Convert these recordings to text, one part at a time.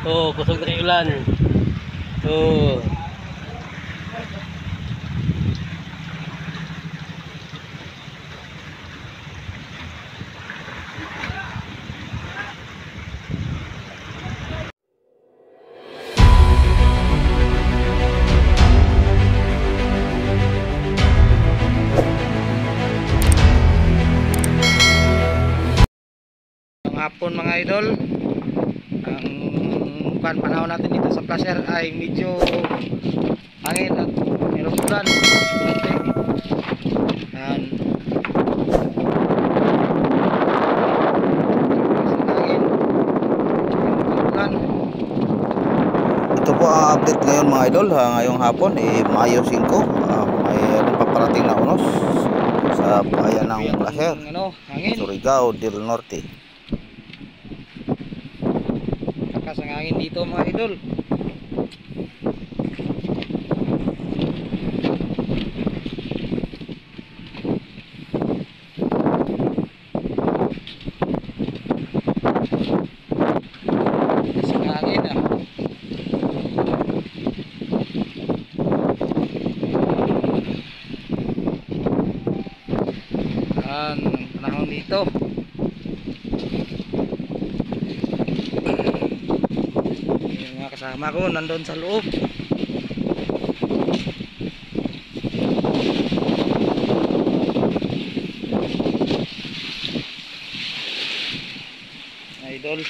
Oh, kusog na kay ulan. Oh. Hapon mga idol, ang panahon natin dito sa Placer ay medyo hangin at mayroong ulan. Yan. Ito po ang update ngayon mga idol. Ngayong hapon Mayo 5, mayroong paparating na unos sa bayan ng Placer, Surigao del Norte. Lakas ang hangin dito mga idol. Lakas ang hangin ang panahon dito. Yung mga kasama ko nandun sa loob. Idol.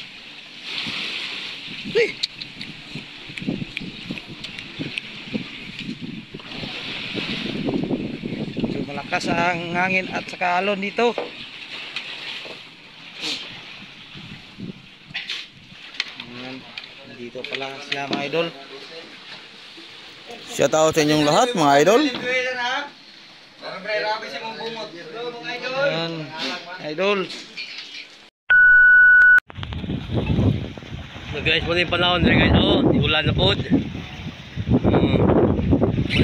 So malakas ang hangin at saka alon dito. Dito pala sila mga idol. Shout out sa inyong lahat mga idol. Ayan, idol. So guys, muna yung panahon diri guys. Oh, ulan na po. Muna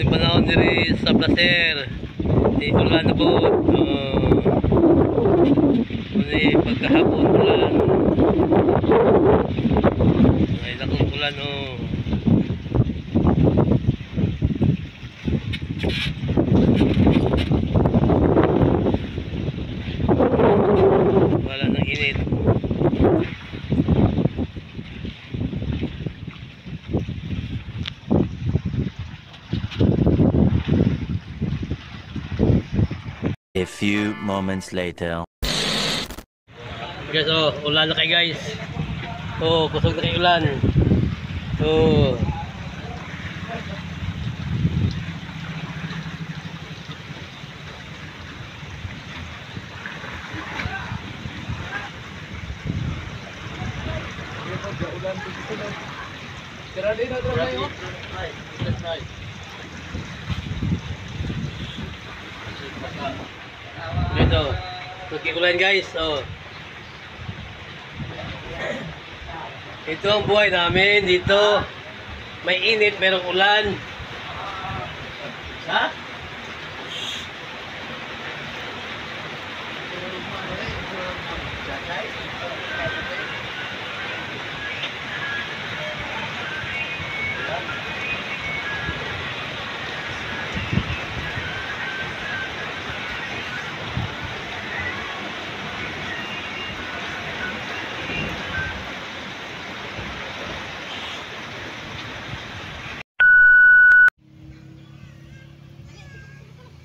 yung panahon diri sa Placer. Ulan na po. Muna yung pagkahapon ulan. Ay, lakong ulan oh. Wala nang init. A few moments later. Guys, oh, ulan na kay guys. Oh, kusog na kay ulan. Oh. Ito, ulan guys. Oh. Ito ang buhay namin dito. May init, merong ulan. Ha?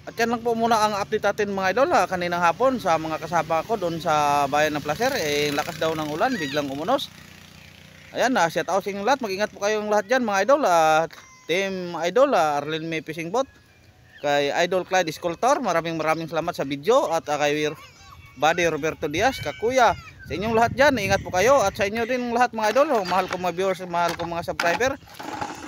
At yan lang po muna ang update natin mga idol kaninang hapon sa mga kasama ko doon sa bayan ng Placer. Lakas daw ng ulan, biglang umunos. Ayan, shout out sa inyong lahat. Mag-ingat po kayong lahat dyan mga idol. Team Idol, Arlen May Fishing Boat, kay Idol Clyde Escultor, maraming salamat sa video. At kay Buddy Roberto Diaz, kakuya, sa inyong lahat dyan, ingat po kayo. At sa inyo din lahat mga idol, mahal kong mga viewers, mahal kong mga subscriber,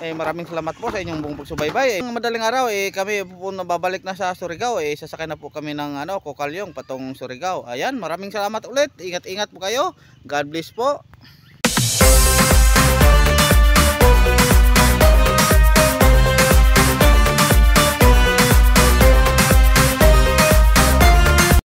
maraming salamat po sa inyong buong pagsubaybay. Madaling araw kami po babalik na sa Surigao. Sasakay na po kami ng Kokalyong patong Surigao. Ayan, maraming salamat ulit. Ingat-ingat po kayo. God bless po.